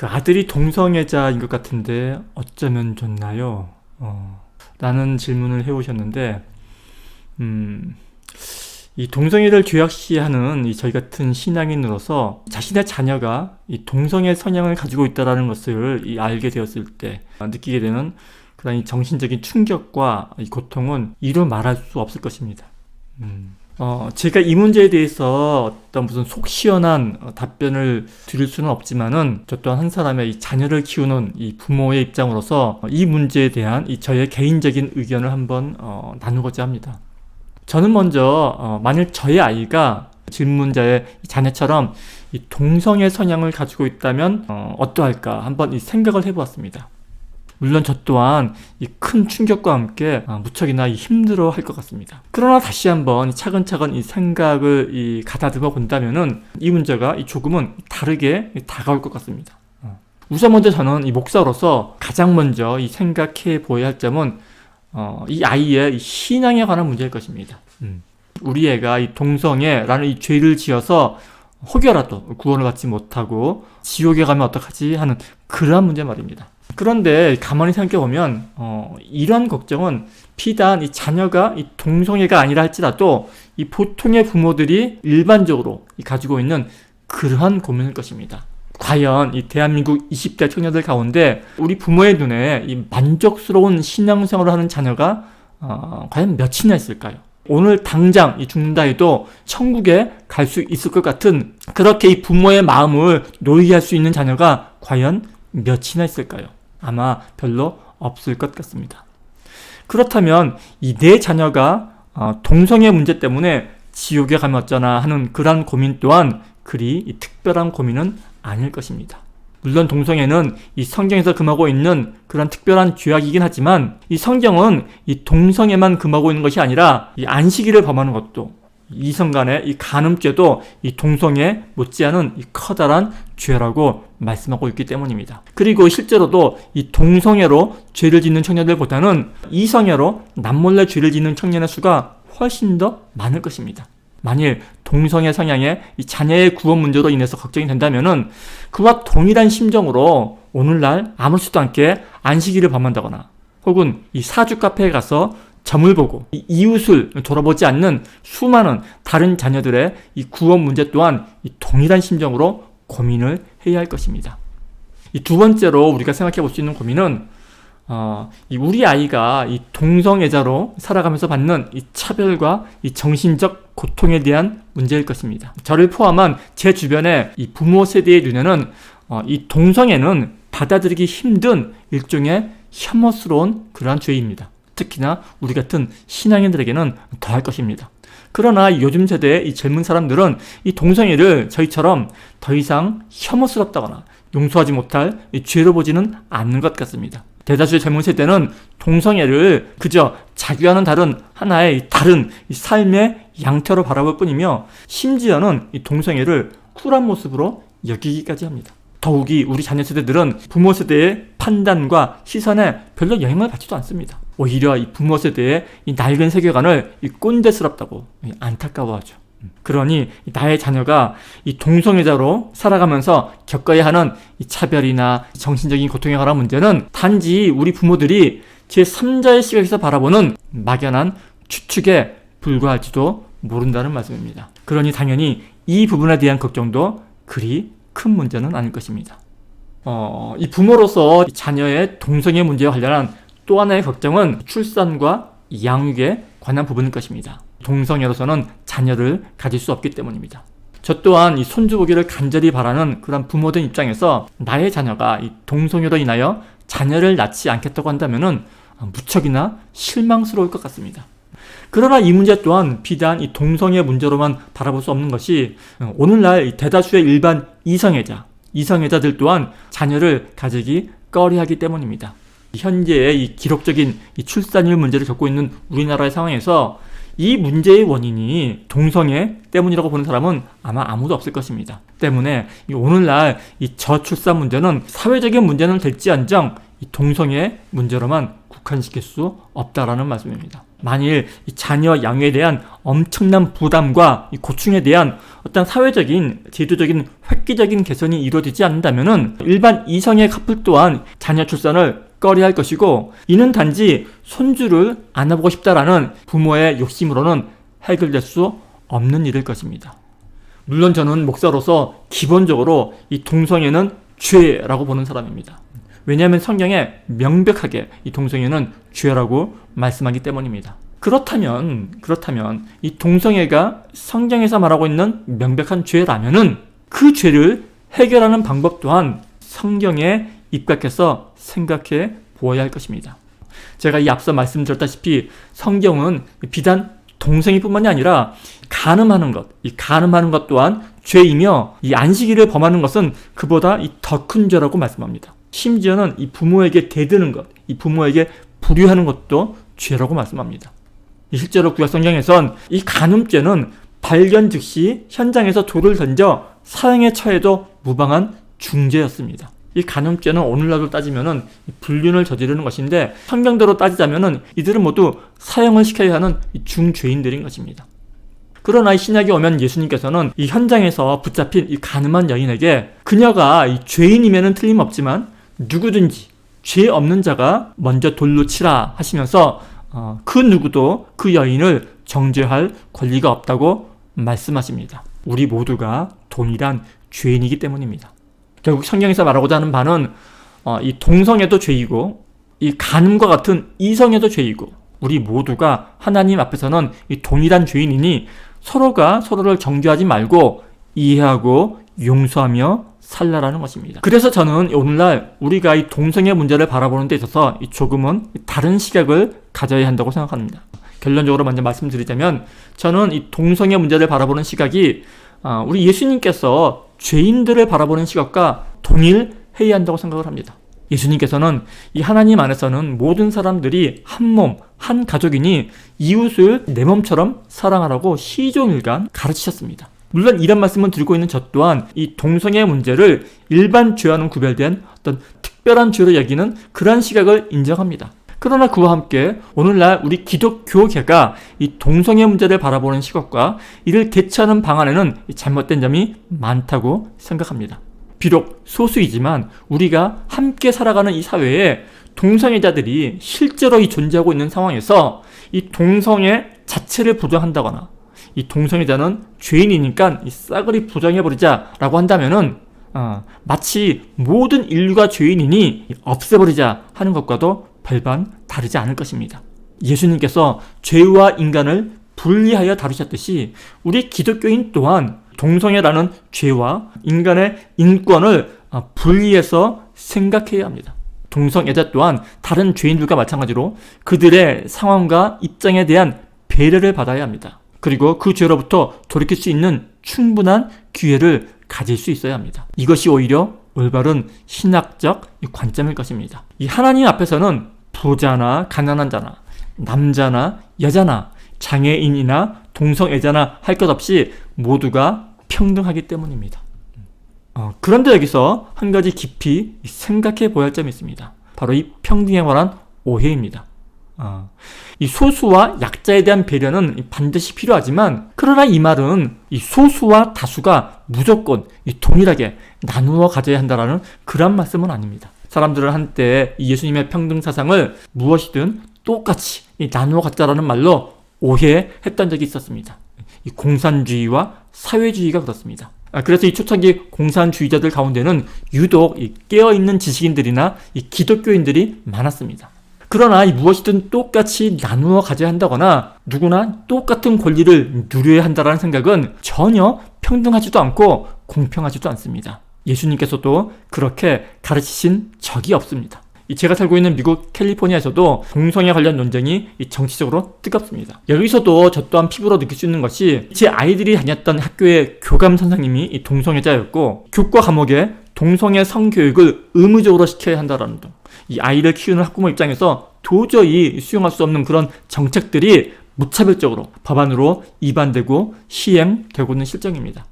그 아들이 동성애자인 것 같은데 어쩌면 좋나요? 라는 질문을 해오셨는데, 이 동성애를 죄악시하는 저희 같은 신앙인으로서 자신의 자녀가 이 동성애 성향을 가지고 있다는 것을 알게 되었을 때 느끼게 되는 그런 이 정신적인 충격과 이 고통은 이루 말할 수 없을 것입니다. 제가 이 문제에 대해서 어떤 무슨 속 시원한 답변을 드릴 수는 없지만은 저 또한 한 사람의 이 자녀를 키우는 이 부모의 입장으로서 이 문제에 대한 이 저의 개인적인 의견을 한번 나누고자 합니다. 저는 먼저 만일 저의 아이가 질문자의 자녀처럼 이 동성애 성향을 가지고 있다면 어떠할까 한번 이 생각을 해보았습니다. 물론 저 또한 이 큰 충격과 함께 무척이나 힘들어 할 것 같습니다. 그러나 다시 한번 차근차근 이 생각을 가다듬어 본다면은 이 문제가 조금은 다르게 다가올 것 같습니다. 우선 먼저 저는 이 목사로서 가장 먼저 이 생각해 보아야 할 점은 이 아이의 신앙에 관한 문제일 것입니다. 우리 애가 이 동성애라는 이 죄를 지어서 혹여라도 구원을 받지 못하고 지옥에 가면 어떡하지 하는 그러한 문제 말입니다. 그런데 가만히 생각해보면 이러한 걱정은 비단 이 자녀가 이 동성애가 아니라 할지라도 이 보통의 부모들이 일반적으로 가지고 있는 그러한 고민일 것입니다. 과연 이 대한민국 20대 청년들 가운데 우리 부모의 눈에 이 만족스러운 신앙생활을 하는 자녀가 과연 몇이나 있을까요? 오늘 당장 죽는다 해도 천국에 갈 수 있을 것 같은 그렇게 이 부모의 마음을 놓이게 할 수 있는 자녀가 과연 몇이나 있을까요? 아마 별로 없을 것 같습니다. 그렇다면 이 내 자녀가 동성애 문제 때문에 지옥에 가면 어쩌나 하는 그런 고민 또한 그리 특별한 고민은 아닐 것입니다. 물론 동성애는 이 성경에서 금하고 있는 그런 특별한 죄악이긴 하지만 이 성경은 이 동성애만 금하고 있는 것이 아니라 이 안식일을 범하는 것도 이성 간의 이 간음죄도 이 동성애 못지않은 이 커다란 죄라고 말씀하고 있기 때문입니다. 그리고 실제로도 이 동성애로 죄를 짓는 청년들보다는 이성애로 남몰래 죄를 짓는 청년의 수가 훨씬 더 많을 것입니다. 만일 동성애 성향의 이 자녀의 구원 문제로 인해서 걱정이 된다면은 그와 동일한 심정으로 오늘날 아무렇지도 않게 안식일을 범한다거나 혹은 이 사주 카페에 가서 점을 보고 이 이웃을 돌아보지 않는 수많은 다른 자녀들의 이 구원 문제 또한 이 동일한 심정으로 고민을 해야 할 것입니다. 이 두 번째로 우리가 생각해 볼 수 있는 고민은 이 우리 아이가 이 동성애자로 살아가면서 받는 이 차별과 이 정신적 고통에 대한 문제일 것입니다. 저를 포함한 제 주변의 이 부모 세대의 눈에는 이 동성애는 받아들이기 힘든 일종의 혐오스러운 그러한 죄입니다. 특히나 우리 같은 신앙인들에게는 더할 것입니다. 그러나 요즘 세대의 이 젊은 사람들은 이 동성애를 저희처럼 더 이상 혐오스럽다거나 용서하지 못할 이 죄로 보지는 않는 것 같습니다. 대다수의 젊은 세대는 동성애를 그저 자기와는 다른 하나의 다른 이 삶의 양태로 바라볼 뿐이며 심지어는 이 동성애를 쿨한 모습으로 여기기까지 합니다. 더욱이 우리 자녀 세대들은 부모 세대의 판단과 시선에 별로 영향을 받지도 않습니다. 오히려 이 부모 세대의 이 낡은 세계관을 이 꼰대스럽다고 안타까워하죠. 그러니 나의 자녀가 이 동성애자로 살아가면서 겪어야 하는 이 차별이나 정신적인 고통에 관한 문제는 단지 우리 부모들이 제3자의 시각에서 바라보는 막연한 추측에 불과할지도 모른다는 말씀입니다. 그러니 당연히 이 부분에 대한 걱정도 그리 큰 문제는 아닐 것입니다. 이 부모로서 자녀의 동성애 문제와 관련한 또 하나의 걱정은 출산과 양육에 관한 부분일 것입니다. 동성애로서는 자녀를 가질 수 없기 때문입니다. 저 또한 이 손주 보기를 간절히 바라는 그런 부모들 입장에서 나의 자녀가 이 동성애로 인하여 자녀를 낳지 않겠다고 한다면은 무척이나 실망스러울 것 같습니다. 그러나 이 문제 또한 비단 이 동성애 문제로만 바라볼 수 없는 것이 오늘날 대다수의 일반 이성애자들 또한 자녀를 가지기 꺼려하기 때문입니다. 현재의 이 기록적인 이 출산율 문제를 겪고 있는 우리나라의 상황에서 이 문제의 원인이 동성애 때문이라고 보는 사람은 아마 아무도 없을 것입니다. 때문에 오늘날 이 저출산 문제는 사회적인 문제는 될지언정 이 동성애 문제로만 국한시킬 수 없다라는 말씀입니다. 만일 이 자녀 양육에 대한 엄청난 부담과 이 고충에 대한 어떤 사회적인, 제도적인, 획기적인 개선이 이루어지지 않는다면은 일반 이성의 커플 또한 자녀 출산을 꺼려할 것이고, 이는 단지 손주를 안아보고 싶다라는 부모의 욕심으로는 해결될 수 없는 일일 것입니다. 물론 저는 목사로서 기본적으로 이 동성애는 죄라고 보는 사람입니다. 왜냐하면 성경에 명백하게 이 동성애는 죄라고 말씀하기 때문입니다. 그렇다면 이 동성애가 성경에서 말하고 있는 명백한 죄라면은 그 죄를 해결하는 방법 또한 성경에 입각해서 생각해 보아야 할 것입니다. 제가 이 앞서 말씀드렸다시피 성경은 비단 동성애뿐만이 아니라 간음하는 것, 이 간음하는 것 또한 죄이며, 이 안식일을 범하는 것은 그보다 더 큰 죄라고 말씀합니다. 심지어는 이 부모에게 대드는 것, 이 부모에게 불의하는 것도 죄라고 말씀합니다. 실제로 구약성경에선 이 간음죄는 발견 즉시 현장에서 돌을 던져 사형에 처해도 무방한 중죄였습니다. 이 간음죄는 오늘날로 따지면은 불륜을 저지르는 것인데, 성경대로 따지자면은 이들은 모두 사형을 시켜야 하는 중죄인들인 것입니다. 그러나 이 신약에 오면 예수님께서는 이 현장에서 붙잡힌 이 간음한 여인에게 그녀가 이 죄인임에는 틀림없지만 누구든지 죄 없는 자가 먼저 돌로 치라 하시면서 그 누구도 그 여인을 정죄할 권리가 없다고 말씀하십니다. 우리 모두가 동일한 죄인이기 때문입니다. 결국 성경에서 말하고자 하는 바는 이 동성애도 죄이고, 이 간음과 같은 이성애도 죄이고, 우리 모두가 하나님 앞에서는 이 동일한 죄인이니 서로가 서로를 정죄하지 말고 이해하고 용서하며 살라라는 것입니다. 그래서 저는 오늘날 우리가 이 동성애 문제를 바라보는 데 있어서 조금은 다른 시각을 가져야 한다고 생각합니다. 결론적으로 먼저 말씀드리자면, 저는 이 동성애 문제를 바라보는 시각이 우리 예수님께서 죄인들을 바라보는 시각과 동일해야 한다고 생각을 합니다. 예수님께서는 이 하나님 안에서는 모든 사람들이 한 몸, 한 가족이니 이웃을 내 몸처럼 사랑하라고 시종일관 가르치셨습니다. 물론 이런 말씀을 들고 있는 저 또한 이 동성애 문제를 일반 죄와는 구별된 어떤 특별한 죄로 여기는 그러한 시각을 인정합니다. 그러나 그와 함께 오늘날 우리 기독교계가 이 동성애 문제를 바라보는 시각과 이를 대처하는 방안에는 잘못된 점이 많다고 생각합니다. 비록 소수이지만 우리가 함께 살아가는 이 사회에 동성애자들이 실제로 존재하고 있는 상황에서 이 동성애 자체를 부정한다거나, 이 동성애자는 죄인이니까 이 싸그리 부정해버리자라고 한다면은 마치 모든 인류가 죄인이니 없애버리자 하는 것과도 별반 다르지 않을 것입니다. 예수님께서 죄와 인간을 분리하여 다루셨듯이 우리 기독교인 또한 동성애라는 죄와 인간의 인권을 분리해서 생각해야 합니다. 동성애자 또한 다른 죄인들과 마찬가지로 그들의 상황과 입장에 대한 배려를 받아야 합니다. 그리고 그 죄로부터 돌이킬 수 있는 충분한 기회를 가질 수 있어야 합니다. 이것이 오히려 올바른 신학적 관점일 것입니다. 이 하나님 앞에서는 부자나 가난한 자나 남자나 여자나 장애인이나 동성애자나 할 것 없이 모두가 평등하기 때문입니다. 그런데 여기서 한 가지 깊이 생각해 보아야 할 점이 있습니다. 바로 이 평등에 관한 오해입니다. 이 소수와 약자에 대한 배려는 반드시 필요하지만, 그러나 이 말은 이 소수와 다수가 무조건 동일하게 나누어 가져야 한다는 그런 말씀은 아닙니다. 사람들은 한때 예수님의 평등 사상을 무엇이든 똑같이 나누어 갖자라는 말로 오해했던 적이 있었습니다. 이 공산주의와 사회주의가 그렇습니다. 그래서 이 초창기 공산주의자들 가운데는 유독 깨어있는 지식인들이나 기독교인들이 많았습니다. 그러나 무엇이든 똑같이 나누어 가져야 한다거나 누구나 똑같은 권리를 누려야 한다는 생각은 전혀 평등하지도 않고 공평하지도 않습니다. 예수님께서도 그렇게 가르치신 적이 없습니다. 제가 살고 있는 미국 캘리포니아에서도 동성애 관련 논쟁이 정치적으로 뜨겁습니다. 여기서도 저 또한 피부로 느낄 수 있는 것이, 제 아이들이 다녔던 학교의 교감 선생님이 동성애자였고 교과 과목에 동성애 성교육을 의무적으로 시켜야 한다는 등, 이 아이를 키우는 학부모 입장에서 도저히 수용할 수 없는 그런 정책들이 무차별적으로 법안으로 입안되고 시행되고 있는 실정입니다.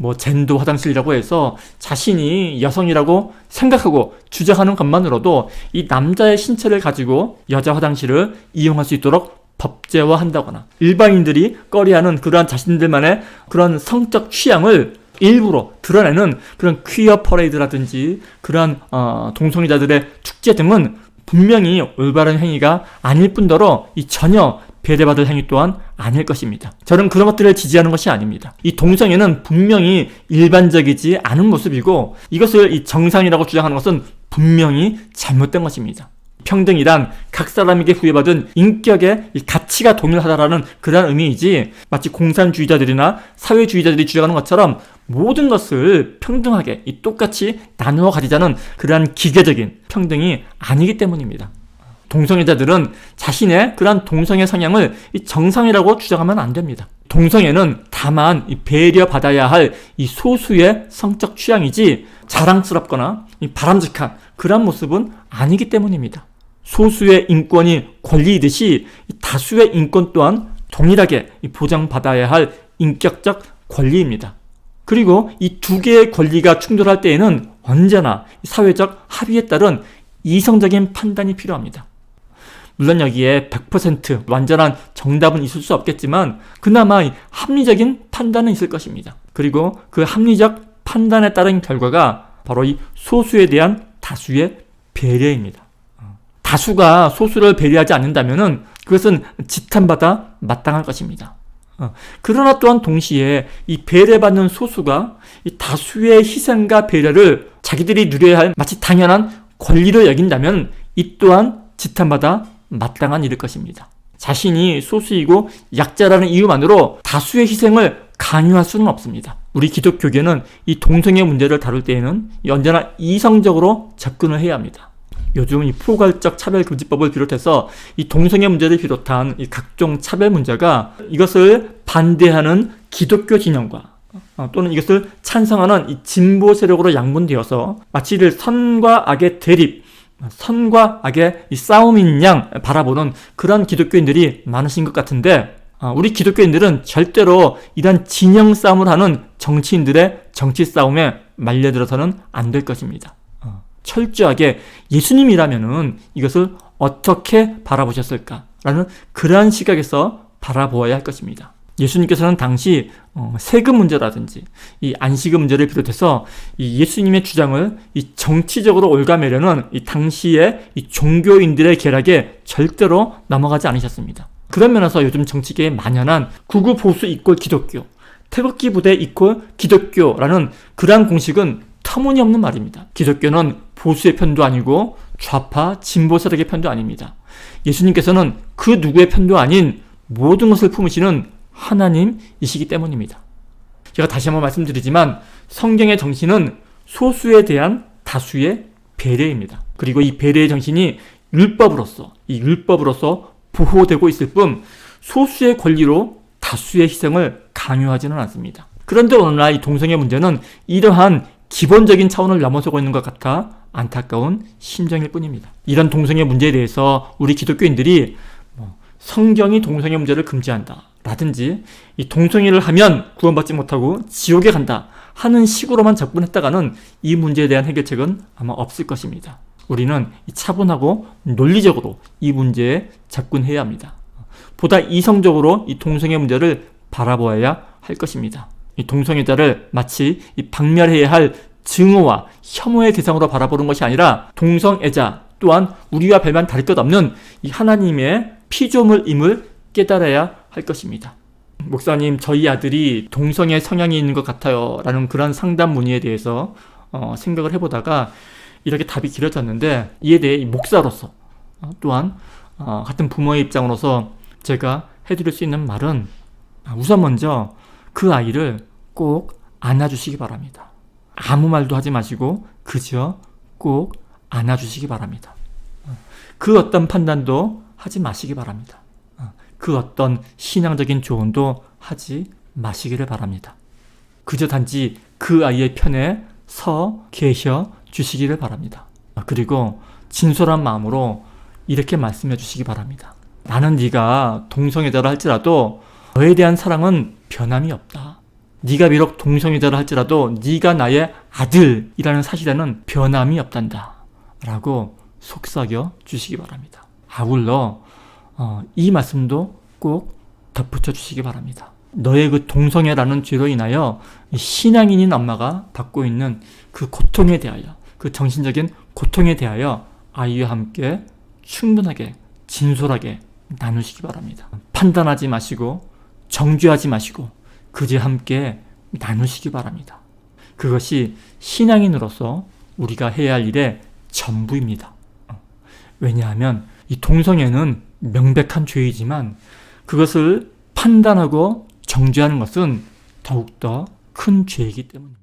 뭐 젠더 화장실이라고 해서 자신이 여성이라고 생각하고 주장하는 것만으로도 이 남자의 신체를 가지고 여자 화장실을 이용할 수 있도록 법제화한다거나 일반인들이 꺼려하는 그러한 자신들만의 그런 성적 취향을 일부러 드러내는 그런 퀴어 퍼레이드라든지 그러한 동성애자들의 축제 등은 분명히 올바른 행위가 아닐 뿐더러 이 전혀 배려받을 행위 또한 아닐 것입니다. 저는 그런 것들을 지지하는 것이 아닙니다. 이 동성애는 분명히 일반적이지 않은 모습이고 이것을 이 정상이라고 주장하는 것은 분명히 잘못된 것입니다. 평등이란 각 사람에게 부여받은 인격의 가치가 동일하다라는 그런 의미이지 마치 공산주의자들이나 사회주의자들이 주장하는 것처럼 모든 것을 평등하게 똑같이 나누어 가지자는 그러한 기계적인 평등이 아니기 때문입니다. 동성애자들은 자신의 그러한 동성애 성향을 정상이라고 주장하면 안 됩니다. 동성애는 다만 배려받아야 할 이 소수의 성적 취향이지 자랑스럽거나 바람직한 그런 모습은 아니기 때문입니다. 소수의 인권이 권리이듯이 다수의 인권 또한 동일하게 보장받아야 할 인격적 권리입니다. 그리고 이 두 개의 권리가 충돌할 때에는 언제나 사회적 합의에 따른 이성적인 판단이 필요합니다. 물론 여기에 100% 완전한 정답은 있을 수 없겠지만 그나마 합리적인 판단은 있을 것입니다. 그리고 그 합리적 판단에 따른 결과가 바로 이 소수에 대한 다수의 배려입니다. 다수가 소수를 배려하지 않는다면 그것은 지탄받아 마땅할 것입니다. 그러나 또한 동시에 이 배려받는 소수가 이 다수의 희생과 배려를 자기들이 누려야 할 마치 당연한 권리를 여긴다면 이 또한 지탄받아 마땅한 일일 것입니다. 자신이 소수이고 약자라는 이유만으로 다수의 희생을 강요할 수는 없습니다. 우리 기독교계는 이 동성애 문제를 다룰 때에는 언제나 이성적으로 접근을 해야 합니다. 요즘 이 포괄적 차별금지법을 비롯해서 이 동성애 문제를 비롯한 이 각종 차별 문제가 이것을 반대하는 기독교 진영과 또는 이것을 찬성하는 이 진보 세력으로 양분되어서 마치 이를 선과 악의 대립, 선과 악의 이 싸움인 양 바라보는 그런 기독교인들이 많으신 것 같은데 우리 기독교인들은 절대로 이런 진영 싸움을 하는 정치인들의 정치 싸움에 말려들어서는 안 될 것입니다. 철저하게 예수님이라면은 이것을 어떻게 바라보셨을까라는 그러한 시각에서 바라보아야 할 것입니다. 예수님께서는 당시 세금 문제라든지 이 안식일 문제를 비롯해서 이 예수님의 주장을 이 정치적으로 올가매려는 이 당시의 이 종교인들의 계략에 절대로 넘어가지 않으셨습니다. 그런 면에서 요즘 정치계에 만연한 극우 보수 이꼴 기독교, 태극기 부대 이꼴 기독교라는 그러한 공식은 터무니없는 말입니다. 기독교는 보수의 편도 아니고 좌파 진보 세력의 편도 아닙니다. 예수님께서는 그 누구의 편도 아닌 모든 것을 품으시는 하나님이시기 때문입니다. 제가 다시 한번 말씀드리지만 성경의 정신은 소수에 대한 다수의 배려입니다. 그리고 이 배려의 정신이 율법으로서 보호되고 있을 뿐 소수의 권리로 다수의 희생을 강요하지는 않습니다. 그런데 오늘날 이 동성애 문제는 이러한 기본적인 차원을 넘어서고 있는 것 같아 안타까운 심정일 뿐입니다. 이런 동성애 문제에 대해서 우리 기독교인들이 성경이 동성애 문제를 금지한다 라든지 이 동성애를 하면 구원받지 못하고 지옥에 간다 하는 식으로만 접근했다가는 이 문제에 대한 해결책은 아마 없을 것입니다. 우리는 차분하고 논리적으로 이 문제에 접근해야 합니다. 보다 이성적으로 이 동성애 문제를 바라보아야 할 것입니다. 이 동성애자를 마치 이 박멸해야 할 증오와 혐오의 대상으로 바라보는 것이 아니라 동성애자 또한 우리와 별반 다를 것 없는 이 하나님의 피조물임을 깨달아야 할 것입니다. 목사님, 저희 아들이 동성애 성향이 있는 것 같아요 라는 그런 상담 문의에 대해서 생각을 해보다가 이렇게 답이 길어졌는데 이에 대해 목사로서 또한 같은 부모의 입장으로서 제가 해드릴 수 있는 말은 우선 먼저 그 아이를 꼭 안아주시기 바랍니다. 아무 말도 하지 마시고 그저 꼭 안아주시기 바랍니다. 그 어떤 판단도 하지 마시기 바랍니다. 그 어떤 신앙적인 조언도 하지 마시기를 바랍니다. 그저 단지 그 아이의 편에 서 계셔 주시기를 바랍니다. 그리고 진솔한 마음으로 이렇게 말씀해 주시기 바랍니다. 나는 네가 동성애자라 할지라도 너에 대한 사랑은 변함이 없다. 네가 비록 동성애자라 할지라도 네가 나의 아들이라는 사실에는 변함이 없단다 라고 속삭여 주시기 바랍니다. 아울러 이 말씀도 꼭 덧붙여 주시기 바랍니다. 너의 그 동성애라는 죄로 인하여 신앙인인 엄마가 받고 있는 그 고통에 대하여, 그 정신적인 고통에 대하여 아이와 함께 충분하게 진솔하게 나누시기 바랍니다. 판단하지 마시고 정죄하지 마시고 그저 함께 나누시기 바랍니다. 그것이 신앙인으로서 우리가 해야 할 일의 전부입니다. 왜냐하면 이 동성애는 명백한 죄이지만 그것을 판단하고 정죄하는 것은 더욱더 큰 죄이기 때문입니다.